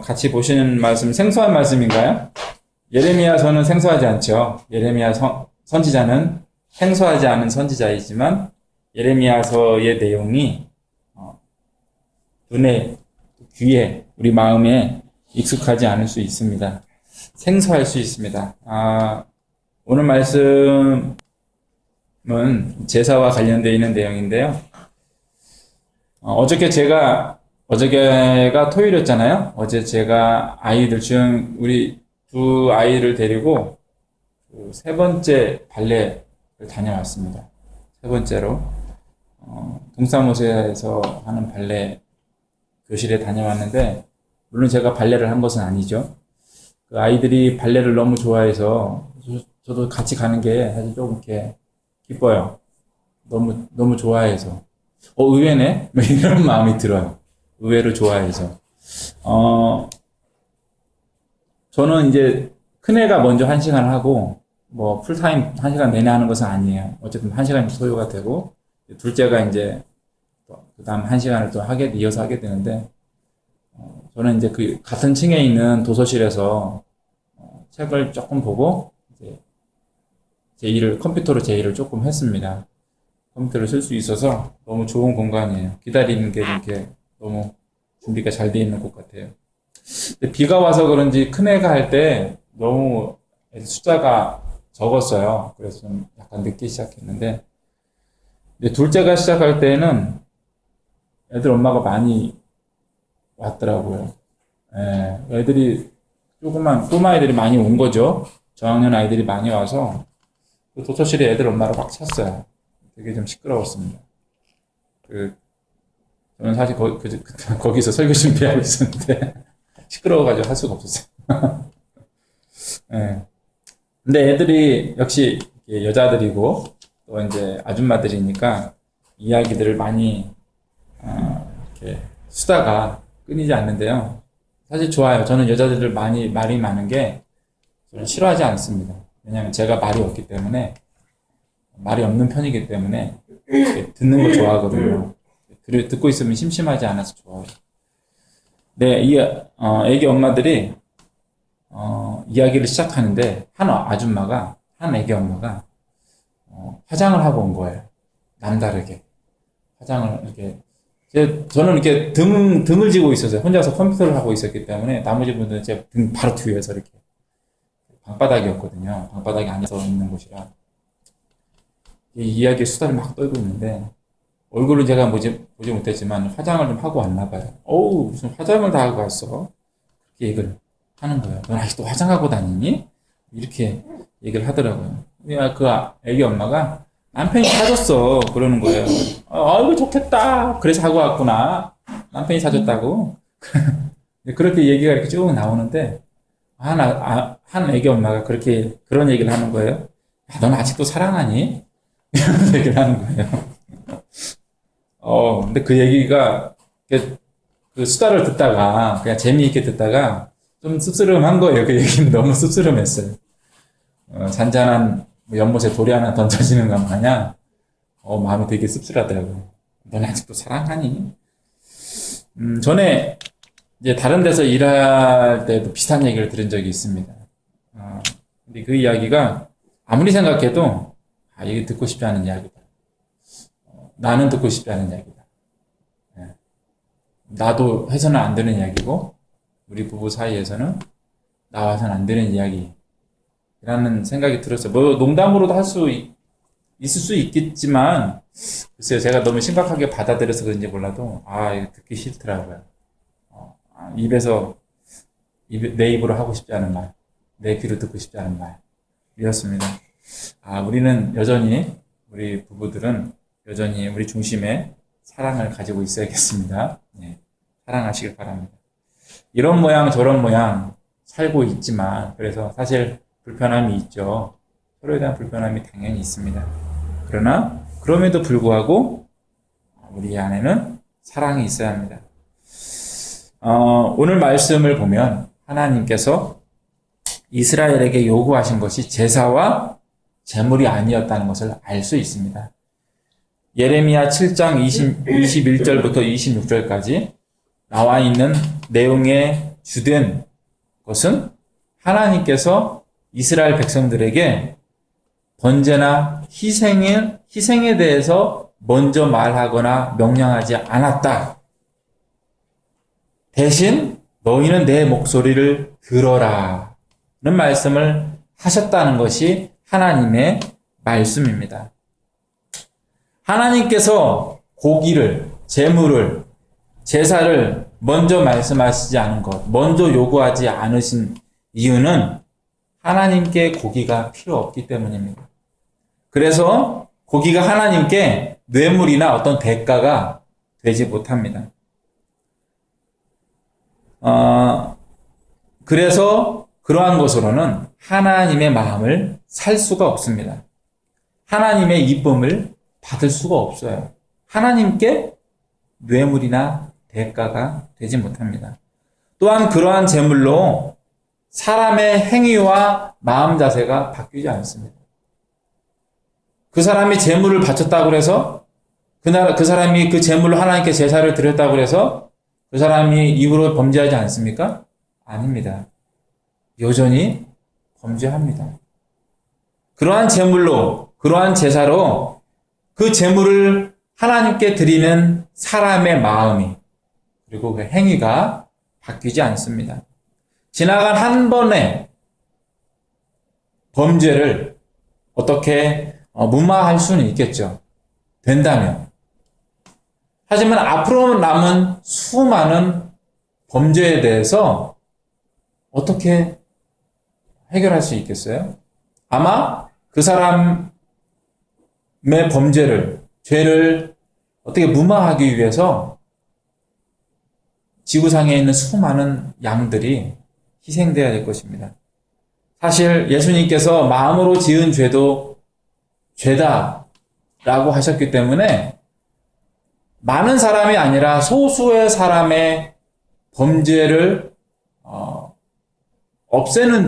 같이 보시는 말씀, 생소한 말씀인가요? 예레미야서는 생소하지 않죠. 예레미야 선지자는 생소하지 않은 선지자이지만, 예레미야서의 내용이, 눈에, 귀에, 우리 마음에 익숙하지 않을 수 있습니다. 생소할 수 있습니다. 오늘 말씀은 제사와 관련되어 있는 내용인데요. 어저께가 토요일이었잖아요. 어제 제가 우리 두 아이를 데리고 세 번째 발레를 다녀왔습니다. 세 번째로, 동사무소에서 하는 발레 교실에 다녀왔는데, 물론 제가 발레를 한 것은 아니죠. 그 아이들이 발레를 너무 좋아해서 저도 같이 가는 게 사실 조금 이렇게 기뻐요. 너무 좋아해서. 의외네? 뭐 이런 마음이 들어요. 의외로 좋아해서. 저는 이제 큰애가 먼저 1시간 하고, 뭐 풀타임 1시간 내내 하는 것은 아니에요. 어쨌든 1시간이 소요가 되고, 둘째가 이제 그 다음 1시간을 또 이어서 하게 되는데, 저는 이제 그 같은 층에 있는 도서실에서 책을 조금 보고, 이제 컴퓨터로 제 일을 조금 했습니다. 컴퓨터를 쓸 수 있어서 너무 좋은 공간이에요. 기다리는 게 이렇게 너무 준비가 잘 돼 있는 곳 같아요. 근데 비가 와서 그런지 큰애가 할 때 너무 숫자가 적었어요. 그래서 좀 약간 늦게 시작했는데, 근데 둘째가 시작할 때는 애들 엄마가 많이 왔더라고요. 애들이 꼬마 애들이 많이 온 거죠. 저학년 아이들이 많이 와서 그 도서실에 애들 엄마를 막 찼어요. 되게 좀 시끄러웠습니다. 저는 사실 거기서 설교 준비하고 있었는데 시끄러워가지고 할 수가 없었어요. 예. 근데 애들이 역시 여자들이고 또 이제 아줌마들이니까 이야기들을 많이 이렇게 수다가 끊이지 않는데요. 사실 좋아요. 저는 여자들을 말이 많은 게 저는 싫어하지 않습니다. 왜냐하면 제가 말이 없기 때문에, 말이 없는 편이기 때문에 듣는 거 좋아하거든요. 듣고 있으면 심심하지 않아서 좋아요. 네, 애기 엄마들이 이야기를 시작하는데 한 애기 엄마가 화장을 하고 온 거예요. 남다르게 화장을 이렇게. 저는 이렇게 등을 지고 있었어요. 혼자서 컴퓨터를 하고 있었기 때문에 나머지 분들은 제 등 바로 뒤에서 이렇게 방바닥이었거든요. 방바닥에 앉아서 있는 곳이라 이 이야기에 수다를 막 떨고 있는데 얼굴은 제가 보지 못했지만 화장을 좀 하고 왔나 봐요. 무슨 화장을 다 하고 왔어? 그렇게 얘기를 하는 거예요. 넌 아직도 화장하고 다니니? 이렇게 얘기를 하더라고요. 그 애기 엄마가 남편이 사줬어. 그러는 거예요. 아이고, 좋겠다. 그래서 하고 왔구나. 남편이 사줬다고. 그렇게 얘기가 이렇게 쭉 나오는데, 한 애기 엄마가 그런 얘기를 하는 거예요. 야, 넌 아직도 사랑하니? 이런 얘기를 하는 거예요. 근데 그 얘기가, 그 수다를 듣다가, 그냥 재미있게 듣다가, 좀 씁쓸한 거예요. 그 얘기는 너무 씁쓸했어요. 잔잔한 연못에 돌이 하나 던져지는 것 마냥, 마음이 되게 씁쓸하더라고요. 넌 아직도 사랑하니? 전에, 이제 다른 데서 일할 때도 비슷한 얘기를 들은 적이 있습니다. 근데 그 이야기가 아무리 생각해도, 이게 듣고 싶지 않은 이야기다. 나는 듣고 싶지 않은 이야기다. 나도 해서는 안 되는 이야기고, 우리 부부 사이에서는 나와서는 안 되는 이야기라는 생각이 들었어요. 뭐, 농담으로도 있을 수 있겠지만, 글쎄요, 제가 너무 심각하게 받아들여서 그런지 몰라도, 이거 듣기 싫더라고요. 내 입으로 하고 싶지 않은 말, 내 귀로 듣고 싶지 않은 말이었습니다. 우리 부부들은 여전히 우리 중심에 사랑을 가지고 있어야겠습니다. 네, 사랑하시길 바랍니다. 이런 모양 저런 모양 살고 있지만, 그래서 사실 불편함이 있죠. 서로에 대한 불편함이 당연히 있습니다. 그러나 그럼에도 불구하고 우리 안에는 사랑이 있어야 합니다. 오늘 말씀을 보면 하나님께서 이스라엘에게 요구하신 것이 제사와 제물이 아니었다는 것을 알 수 있습니다. 예레미야 7장 21절부터 26절까지 나와 있는 내용의 주된 것은 하나님께서 이스라엘 백성들에게 번제나 희생에 대해서 먼저 말하거나 명령하지 않았다. 대신 너희는 내 목소리를 들어라 는 말씀을 하셨다는 것이 하나님의 말씀입니다. 하나님께서 고기를, 제물을, 제사를 먼저 말씀하시지 않은 것, 먼저 요구하지 않으신 이유는 하나님께 고기가 필요 없기 때문입니다. 그래서 고기가 하나님께 뇌물이나 어떤 대가가 되지 못합니다. 그래서 그러한 것으로는 하나님의 마음을 살 수가 없습니다. 하나님의 이쁨을 받을 수가 없어요. 하나님께 뇌물이나 대가가 되지 못합니다. 또한 그러한 제물로 사람의 행위와 마음 자세가 바뀌지 않습니다. 그 사람이 제물을 바쳤다고 해서 그 사람이 그 제물로 하나님께 제사를 드렸다고 해서 그 사람이 이후로 범죄하지 않습니까? 아닙니다. 여전히 범죄합니다. 그러한 제물로, 그러한 제사로 그 제물을 하나님께 드리는 사람의 마음이 그리고 그 행위가 바뀌지 않습니다. 지나간 한 번의 범죄를 어떻게 무마할 수는 있겠죠. 된다면. 하지만 앞으로 남은 수많은 범죄에 대해서 어떻게 해결할 수 있겠어요? 아마 그 사람의 범죄를, 죄를 어떻게 무마하기 위해서 지구상에 있는 수많은 양들이 희생되어야 될 것입니다. 사실 예수님께서 마음으로 지은 죄도 죄다라고 하셨기 때문에 많은 사람이 아니라 소수의 사람의 범죄를 없애는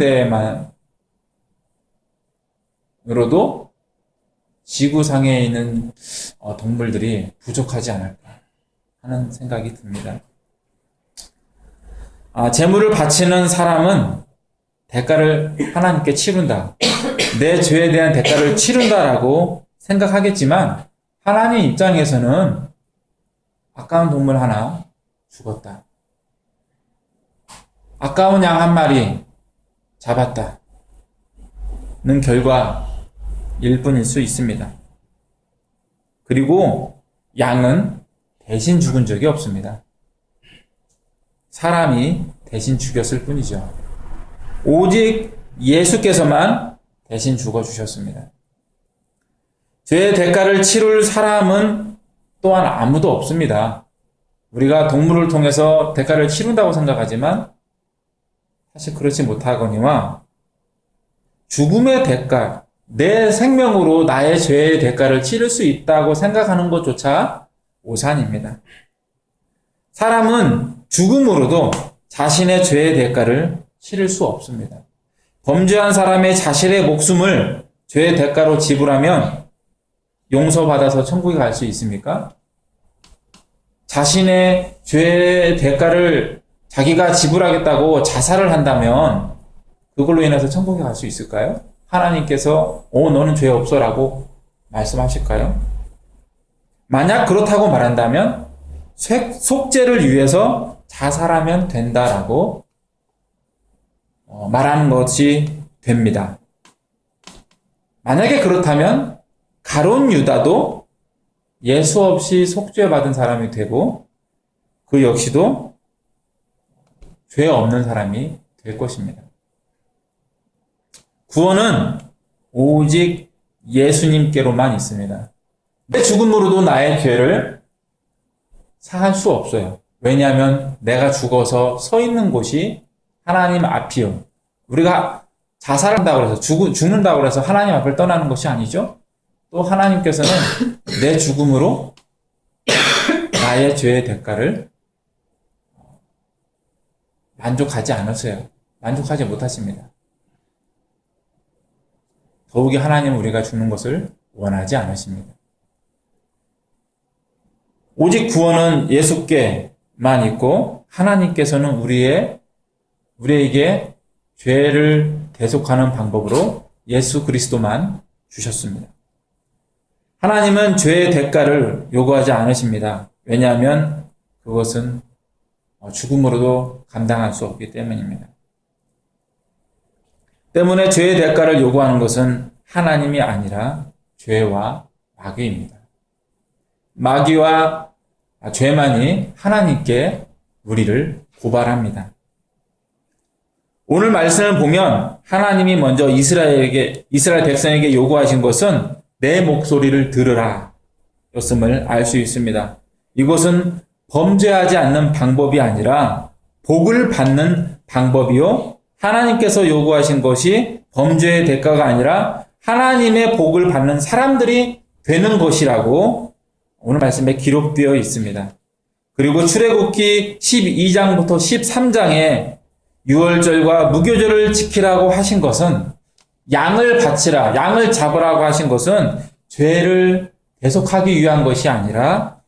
데만으로도 지구상에 있는 동물들이 부족하지 않을까 하는 생각이 듭니다. 제물을 바치는 사람은 대가를 하나님께 치른다. 내 죄에 대한 대가를 치른다라고 생각하겠지만 하나님 입장에서는 아까운 동물 하나 죽었다. 아까운 양 한 마리 잡았다. 는 결과일 뿐일 수 있습니다. 그리고 양은 대신 죽은 적이 없습니다. 사람이 대신 죽였을 뿐이죠. 오직 예수께서만 대신 죽어주셨습니다. 죄의 대가를 치룰 사람은 또한 아무도 없습니다. 우리가 동물을 통해서 대가를 치른다고 생각하지만 사실 그렇지 못하거니와 죽음의 대가, 내 생명으로 나의 죄의 대가를 치를 수 있다고 생각하는 것조차 오산입니다. 사람은 죽음으로도 자신의 죄의 대가를 치를 수 없습니다. 범죄한 사람의 자신의 목숨을 죄의 대가로 지불하면 용서받아서 천국에 갈 수 있습니까? 자신의 죄의 대가를 자기가 지불하겠다고 자살을 한다면 그걸로 인해서 천국에 갈 수 있을까요? 하나님께서 너는 죄 없어라고 말씀하실까요? 만약 그렇다고 말한다면 속죄를 위해서 자살하면 된다라고 말하는 것이 됩니다. 만약에 그렇다면 가룟 유다도 예수 없이 속죄받은 사람이 되고 그 역시도 죄 없는 사람이 될 것입니다. 구원은 오직 예수님께로만 있습니다. 내 죽음으로도 나의 죄를 사할 수 없어요. 왜냐하면 내가 죽어서 서 있는 곳이 하나님 앞이요. 우리가 자살한다고 해서 죽는다고 해서 하나님 앞을 떠나는 것이 아니죠. 또 하나님께서는 내 죽음으로 나의 죄의 대가를 만족하지 않으세요. 만족하지 못하십니다. 더욱이 하나님은 우리가 죽는 것을 원하지 않으십니다. 오직 구원은 예수께만 있고 하나님께서는 우리의 우리에게 죄를 대속하는 방법으로 예수 그리스도만 주셨습니다. 하나님은 죄의 대가를 요구하지 않으십니다. 왜냐하면 그것은 죽음으로도 감당할 수 없기 때문입니다. 때문에 죄의 대가를 요구하는 것은 하나님이 아니라 죄와 마귀입니다. 마귀와 죄만이 하나님께 우리를 고발합니다. 오늘 말씀을 보면 하나님이 먼저 이스라엘 백성에게 요구하신 것은 내 목소리를 들으라 였음을 알 수 있습니다. 이것은 범죄하지 않는 방법이 아니라 복을 받는 방법이요. 하나님께서 요구하신 것이 범죄의 대가가 아니라 하나님의 복을 받는 사람들이 되는 것이라고 오늘 말씀에 기록되어 있습니다. 그리고 출애굽기 12장부터 13장에 유월절과 무교절을 지키라고 하신 것은 양을 바치라, 양을 잡으라고 하신 것은 죄를 대속하기 위한 것이 아니라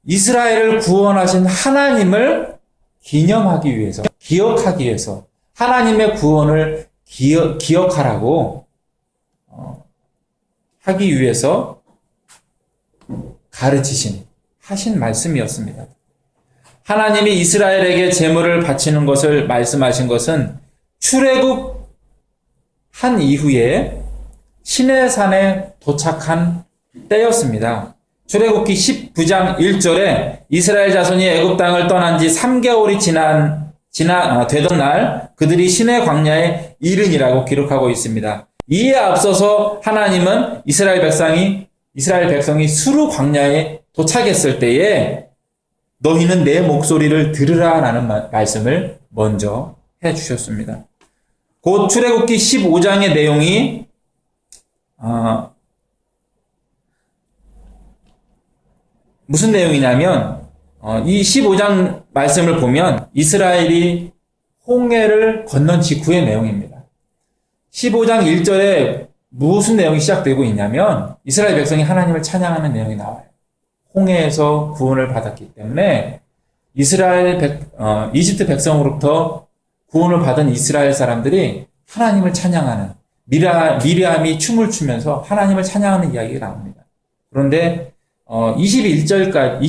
이스라엘을 구원하신 하나님을 기념하기 위해서, 기억하기 위해서 하나님의 구원을 기억하라고 하기 위해서 하신 말씀이었습니다. 하나님이 이스라엘에게 제물을 바치는 것을 말씀하신 것은 출애굽한 이후에 시내산에 도착한 때였습니다. 출애굽기 19장 1절에 이스라엘 자손이 애굽 땅을 떠난 지 3개월이 되던 날 그들이 시내 광야에 이르니라고 기록하고 있습니다. 이에 앞서서 하나님은 이스라엘 백성이 수르 광야에 도착했을 때에 너희는 내 목소리를 들으라 라는 말씀을 먼저 해주셨습니다. 곧 출애굽기 15장의 내용이 무슨 내용이냐면 이 15장 말씀을 보면 이스라엘이 홍해를 건넌 직후의 내용입니다. 15장 1절에 무슨 내용이 시작되고 있냐면 이스라엘 백성이 하나님을 찬양하는 내용이 나와요. 홍해에서 구원을 받았기 때문에 이집트 백성으로부터 구원을 받은 이스라엘 사람들이 하나님을 찬양하는 미리암이 춤을 추면서 하나님을 찬양하는 이야기가 나옵니다. 그런데 22절까지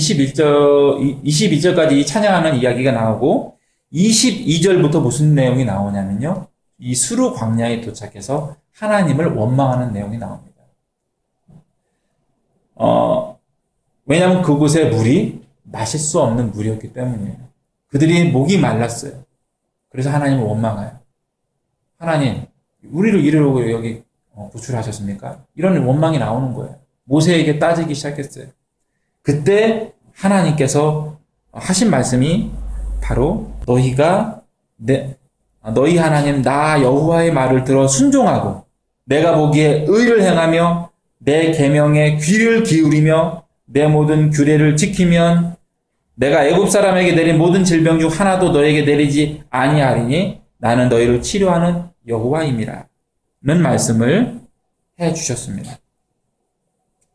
이 찬양하는 이야기가 나오고 22절부터 무슨 내용이 나오냐면요. 이 수르 광야에 도착해서 하나님을 원망하는 내용이 나옵니다. 왜냐하면 그곳의 물이 마실 수 없는 물이었기 때문이에요. 그들이 목이 말랐어요. 그래서 하나님을 원망해요. 하나님, 우리를 이리로 여기 구출하셨습니까? 이런 원망이 나오는 거예요. 모세에게 따지기 시작했어요. 그때 하나님께서 하신 말씀이 바로 너희 하나님 나 여호와의 말을 들어 순종하고 내가 보기에 의를 행하며 내 계명에 귀를 기울이며 내 모든 규례를 지키면 내가 애굽 사람에게 내린 모든 질병 중 하나도 너에게 내리지 아니하리니 나는 너희를 치료하는 여호와임이라 는 말씀을 해 주셨습니다.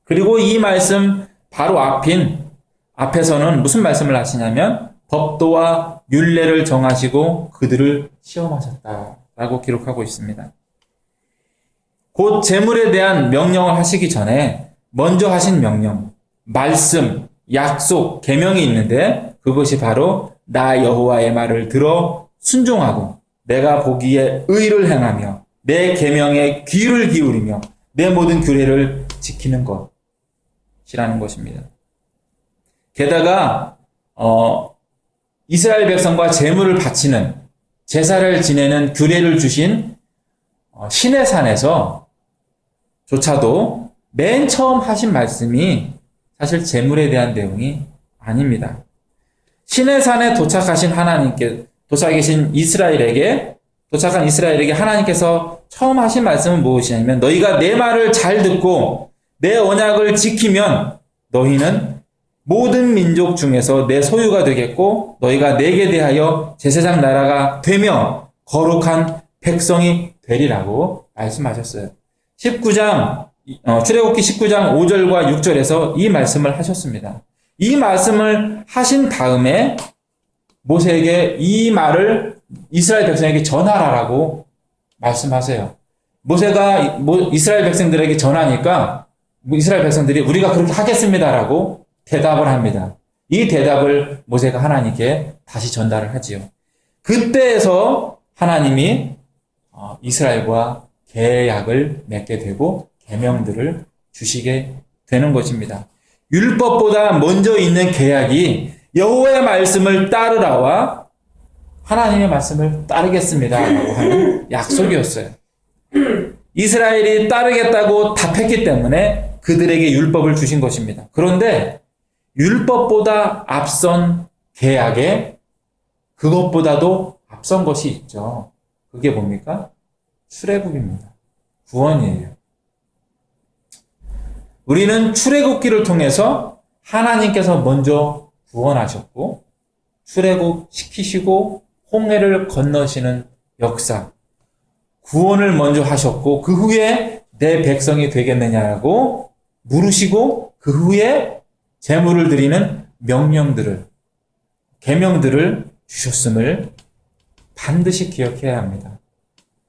그리고 이 말씀 바로 앞에서는 무슨 말씀을 하시냐면 법도와 율례를 정하시고 그들을 시험하셨다라고 기록하고 있습니다. 곧 제물에 대한 명령을 하시기 전에 먼저 하신 명령, 말씀, 약속, 계명이 있는데 그것이 바로 나 여호와의 말을 들어 순종하고 내가 보기에 의를 행하며 내 계명에 귀를 기울이며 내 모든 규례를 지키는 것이라는 것입니다. 게다가 이스라엘 백성과 제물을 바치는 제사를 지내는 규례를 주신 시내산에서 조차도 맨 처음 하신 말씀이 사실 제물에 대한 내용이 아닙니다. 시내산에 도착한 이스라엘에게 하나님께서 처음 하신 말씀은 무엇이냐면 너희가 내 말을 잘 듣고 내 언약을 지키면 너희는 모든 민족 중에서 내 소유가 되겠고 너희가 내게 대하여 제사장 나라가 되며 거룩한 백성이 되리라고 말씀하셨어요. 출애굽기 19장 5절과 6절에서 이 말씀을 하셨습니다. 이 말씀을 하신 다음에 모세에게 이 말을 이스라엘 백성에게 전하라라고 말씀하세요. 모세가 이스라엘 백성들에게 전하니까 이스라엘 백성들이 우리가 그렇게 하겠습니다라고 대답을 합니다. 이 대답을 모세가 하나님께 다시 전달을 하지요. 그때에서 하나님이 이스라엘과 계약을 맺게 되고 계명들을 주시게 되는 것입니다. 율법보다 먼저 있는 계약이 여호와의 말씀을 따르라와 하나님의 말씀을 따르겠습니다라고 하는 약속이었어요. 이스라엘이 따르겠다고 답했기 때문에 그들에게 율법을 주신 것입니다. 그런데 율법보다 앞선 계약에 그것보다도 앞선 것이 있죠. 그게 뭡니까? 출애굽입니다. 구원이에요. 우리는 출애굽기를 통해서 하나님께서 먼저 구원하셨고 출애굽 시키시고 홍해를 건너시는 역사, 구원을 먼저 하셨고 그 후에 내 백성이 되겠느냐고 물으시고 그 후에 제물을 드리는 명령들을, 계명들을 주셨음을 반드시 기억해야 합니다.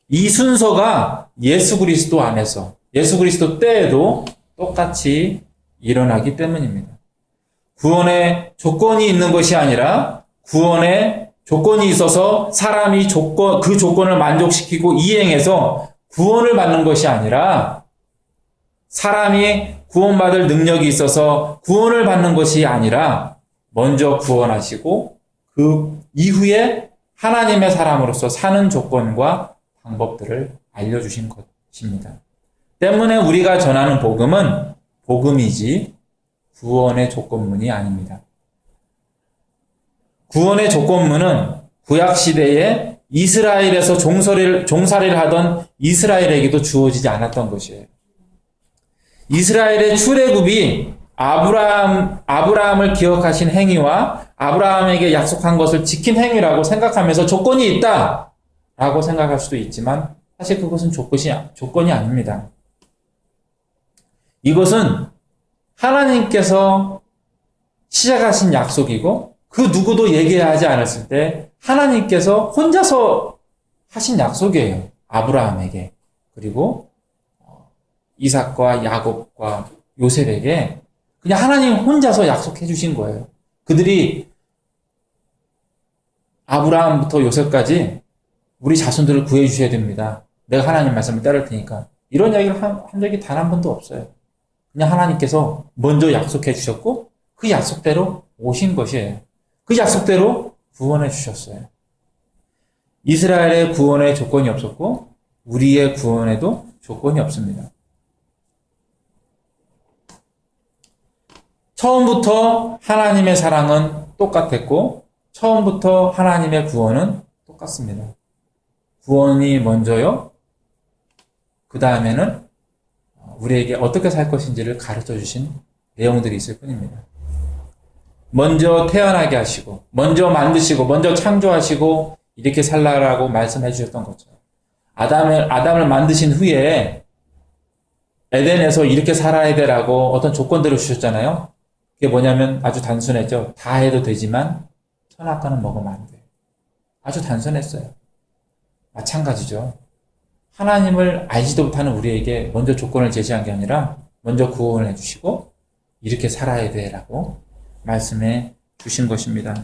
이 순서가 예수 그리스도 안에서, 예수 그리스도 때에도 똑같이 일어나기 때문입니다. 구원에 조건이 있는 것이 아니라 구원에 조건이 있어서 사람이 그 조건을 만족시키고 이행해서 구원을 받는 것이 아니라 사람이 구원받을 능력이 있어서 구원을 받는 것이 아니라 먼저 구원하시고 그 이후에 하나님의 사람으로서 사는 조건과 방법들을 알려주신 것입니다. 때문에 우리가 전하는 복음은 복음이지 구원의 조건문이 아닙니다. 구원의 조건문은 구약시대에 이스라엘에서 종살이를 하던 이스라엘에게도 주어지지 않았던 것이에요. 이스라엘의 출애굽이 아브라함을 기억하신 행위와 아브라함에게 약속한 것을 지킨 행위라고 생각하면서 조건이 있다라고 생각할 수도 있지만 사실 그것은 조건이 아닙니다. 이것은 하나님께서 시작하신 약속이고 그 누구도 얘기하지 않았을 때 하나님께서 혼자서 하신 약속이에요. 아브라함에게 그리고 이삭과 야곱과 요셉에게 그냥 하나님 혼자서 약속해 주신 거예요. 그들이 아브라함부터 요셉까지 우리 자손들을 구해 주셔야 됩니다. 내가 하나님 말씀을 따를 테니까. 이런 이야기를 한 적이 단 한 번도 없어요. 그냥 하나님께서 먼저 약속해 주셨고 그 약속대로 오신 것이에요. 그 약속대로 구원해 주셨어요. 이스라엘의 구원에 조건이 없었고 우리의 구원에도 조건이 없습니다. 처음부터 하나님의 사랑은 똑같았고 처음부터 하나님의 구원은 똑같습니다. 구원이 먼저요. 그 다음에는 우리에게 어떻게 살 것인지를 가르쳐 주신 내용들이 있을 뿐입니다. 먼저 태어나게 하시고 먼저 만드시고 먼저 창조하시고 이렇게 살라라고 말씀해 주셨던 것처럼 아담을 만드신 후에 에덴에서 이렇게 살아야 되라고 어떤 조건들을 주셨잖아요. 그게 뭐냐면 아주 단순했죠. 다 해도 되지만 선악과는 먹으면 안 돼. 아주 단순했어요. 마찬가지죠. 하나님을 알지도 못하는 우리에게 먼저 조건을 제시한 게 아니라 먼저 구원을 해주시고 이렇게 살아야 돼라고 말씀해 주신 것입니다.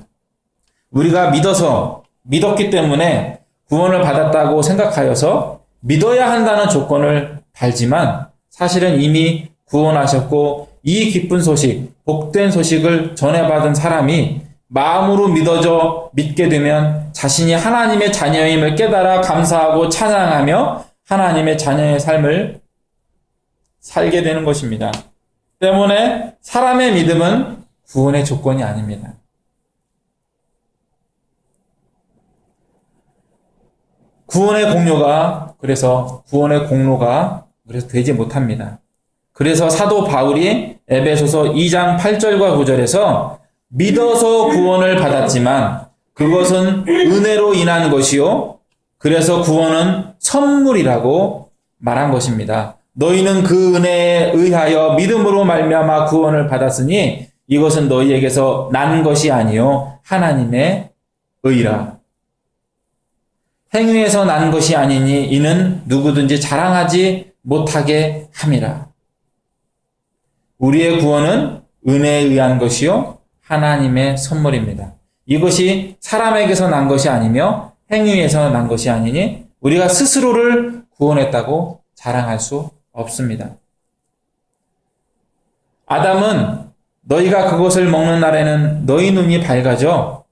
우리가 믿었기 때문에 구원을 받았다고 생각하여서 믿어야 한다는 조건을 달지만 사실은 이미 구원하셨고 이 기쁜 소식, 복된 소식을 전해받은 사람이 마음으로 믿게 되면 자신이 하나님의 자녀임을 깨달아 감사하고 찬양하며 하나님의 자녀의 삶을 살게 되는 것입니다. 때문에 사람의 믿음은 구원의 조건이 아닙니다. 구원의 공로가 그래서 되지 못합니다. 그래서 사도 바울이 에베소서 2장 8절과 9절에서 믿어서 구원을 받았지만 그것은 은혜로 인한 것이요. 그래서 구원은 선물이라고 말한 것입니다. 너희는 그 은혜에 의하여 믿음으로 말미암아 구원을 받았으니 이것은 너희에게서 난 것이 아니요 하나님의 의라. 행위에서 난 것이 아니니 이는 누구든지 자랑하지 못하게 함이라. 우리의 구원은 은혜에 의한 것이요 하나님의 선물입니다. 이것이 사람에게서 난 것이 아니며 행위에서 난 것이 아니니 우리가 스스로를 구원했다고 자랑할 수 없습니다. 아담은 너희가 그것을 먹는 날에는 너희 눈이 밝아져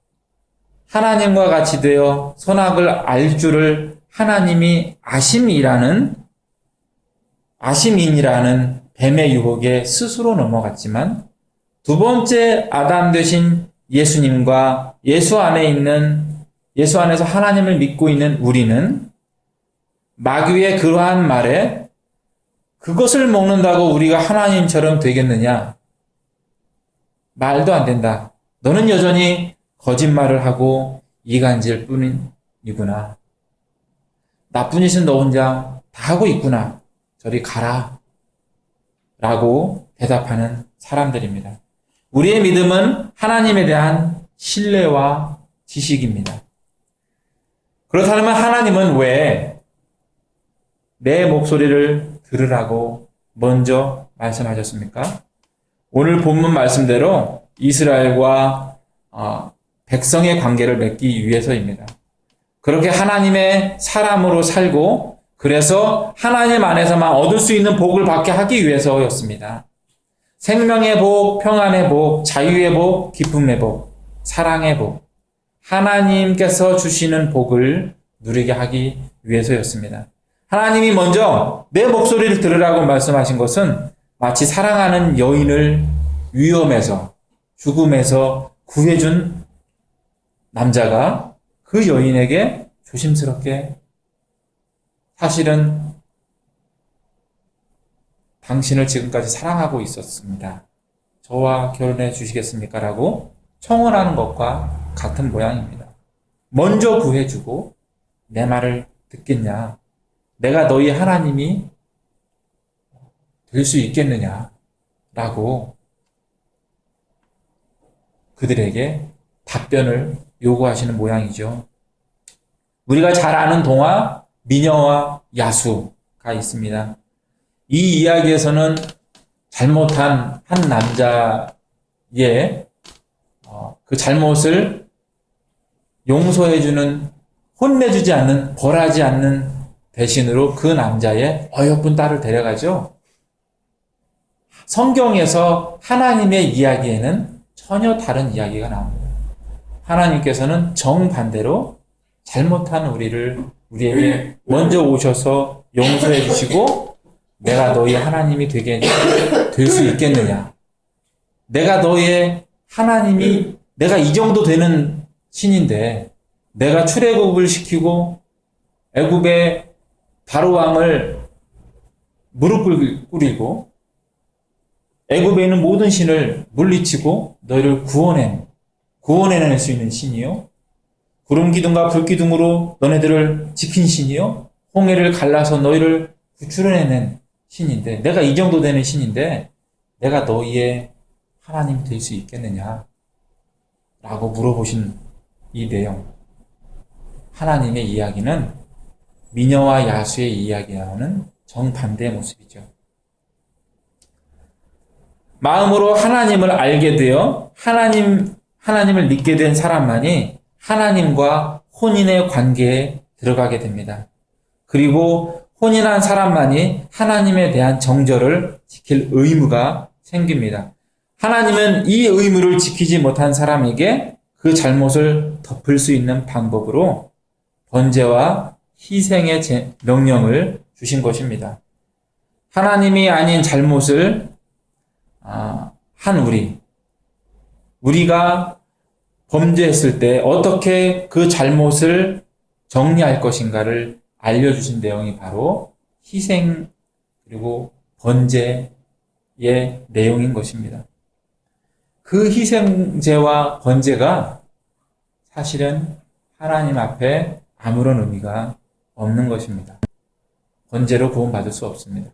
하나님과 같이 되어 선악을 알 줄을 하나님이 아심인이라는 뱀의 유혹에 스스로 넘어갔지만 두 번째 아담 되신 예수님과 예수 안에서 하나님을 믿고 있는 우리는 마귀의 그러한 말에 그것을 먹는다고 우리가 하나님처럼 되겠느냐? 말도 안 된다. 너는 여전히 거짓말을 하고 이간질 뿐이구나. 나쁜 짓은 너 혼자 다 하고 있구나. 저리 가라. 라고 대답하는 사람들입니다. 우리의 믿음은 하나님에 대한 신뢰와 지식입니다. 그렇다면 하나님은 왜 내 목소리를 들으라고 먼저 말씀하셨습니까? 오늘 본문 말씀대로 이스라엘과 백성의 관계를 맺기 위해서입니다. 그렇게 하나님의 사람으로 살고 그래서 하나님 안에서만 얻을 수 있는 복을 받게 하기 위해서였습니다. 생명의 복, 평안의 복, 자유의 복, 기쁨의 복, 사랑의 복, 하나님께서 주시는 복을 누리게 하기 위해서였습니다. 하나님이 먼저 내 목소리를 들으라고 말씀하신 것은 마치 사랑하는 여인을 위험에서, 죽음에서 구해준 남자가 그 여인에게 조심스럽게 사실은 당신을 지금까지 사랑하고 있었습니다. 저와 결혼해 주시겠습니까? 라고 청혼하는 것과 같은 모양입니다. 먼저 구해주고 내 말을 듣겠냐? 내가 너희 하나님이 될 수 있겠느냐? 라고 그들에게 답변을 요구하시는 모양이죠. 우리가 잘 아는 동화 미녀와 야수가 있습니다. 이 이야기에서는 잘못한 한 남자의 그 잘못을 용서해주는, 혼내주지 않는, 벌하지 않는 대신으로 그 남자의 어여쁜 딸을 데려가죠. 성경에서 하나님의 이야기에는 전혀 다른 이야기가 나옵니다. 하나님께서는 정반대로 잘못한 우리에게 먼저 오셔서 용서해 주시고 내가 너희 하나님이 될 수 있겠느냐? 내가 너의 하나님이 내가 이 정도 되는 신인데 내가 출애굽을 시키고 애굽의 바로 왕을 무릎 꿇이고 애굽에 있는 모든 신을 물리치고 너희를 구원해낼 수 있는 신이요. 구름 기둥과 불 기둥으로 너네들을 지킨 신이요. 홍해를 갈라서 너희를 구출해낸 신인데 내가 이 정도 되는 신인데 내가 너희의 하나님 될 수 있겠느냐? 라고 물어보신 이 내용. 하나님의 이야기는 미녀와 야수의 이야기와는 정반대의 모습이죠. 마음으로 하나님을 알게 되어 하나님을 믿게 된 사람만이 하나님과 혼인의 관계에 들어가게 됩니다. 그리고 혼인한 사람만이 하나님에 대한 정절을 지킬 의무가 생깁니다. 하나님은 이 의무를 지키지 못한 사람에게 그 잘못을 덮을 수 있는 방법으로 번제와 희생의 명령을 주신 것입니다. 하나님이 아닌 잘못을 한 우리가 범죄했을 때 어떻게 그 잘못을 정리할 것인가를 알려주신 내용이 바로 희생 그리고 번제의 내용인 것입니다. 그 희생제와 번제가 사실은 하나님 앞에 아무런 의미가 없는 것입니다. 번제로 구원받을 수 없습니다.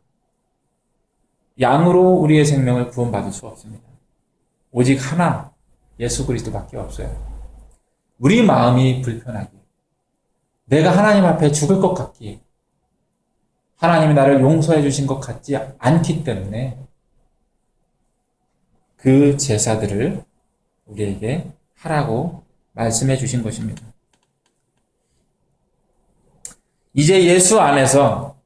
양으로 우리의 생명을 구원받을 수 없습니다. 오직 하나, 예수 그리스도밖에 없어요. 우리 마음이 불편하기, 내가 하나님 앞에 죽을 것 같기, 하나님이 나를 용서해 주신 것 같지 않기 때문에 그 제사들을 우리에게 하라고 말씀해 주신 것입니다. 이제 예수 안에서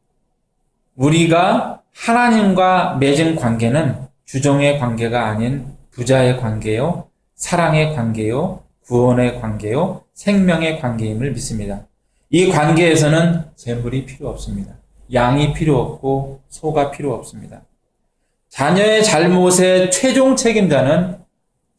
우리가 하나님과 맺은 관계는 주종의 관계가 아닌 부자의 관계요, 사랑의 관계요, 구원의 관계요, 생명의 관계임을 믿습니다. 이 관계에서는 재물이 필요 없습니다. 양이 필요 없고 소가 필요 없습니다. 자녀의 잘못의 최종 책임자는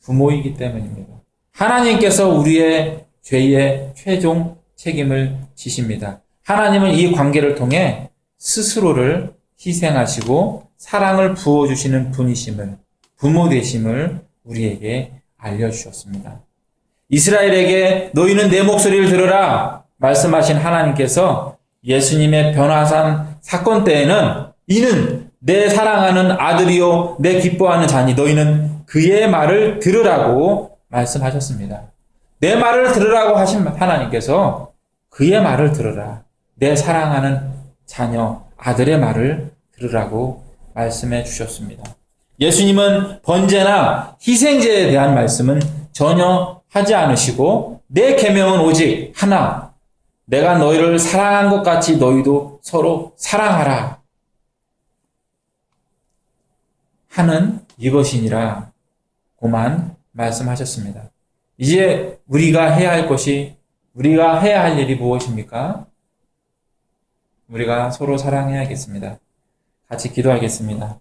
부모이기 때문입니다. 하나님께서 우리의 죄의 최종 책임을 지십니다. 하나님은 이 관계를 통해 스스로를 희생하시고 사랑을 부어주시는 분이심을, 부모 되심을 우리에게 알려주셨습니다. 이스라엘에게 너희는 내 목소리를 들으라 말씀하신 하나님께서 예수님의 변화산 사건 때에는 이는 내 사랑하는 아들이요 내 기뻐하는 자니 너희는 그의 말을 들으라고 말씀하셨습니다. 내 말을 들으라고 하신 하나님께서 그의 말을 들으라, 내 사랑하는 자녀 아들의 말을 들으라고 말씀해 주셨습니다. 예수님은 번제나 희생제에 대한 말씀은 전혀 하지 않으시고 내 계명은 오직 하나, 내가 너희를 사랑한 것 같이 너희도 서로 사랑하라 하는 이것이니라 고만 말씀하셨습니다. 이제 우리가 해야 할 것이, 우리가 해야 할 일이 무엇입니까? 우리가 서로 사랑해야겠습니다. 같이 기도하겠습니다.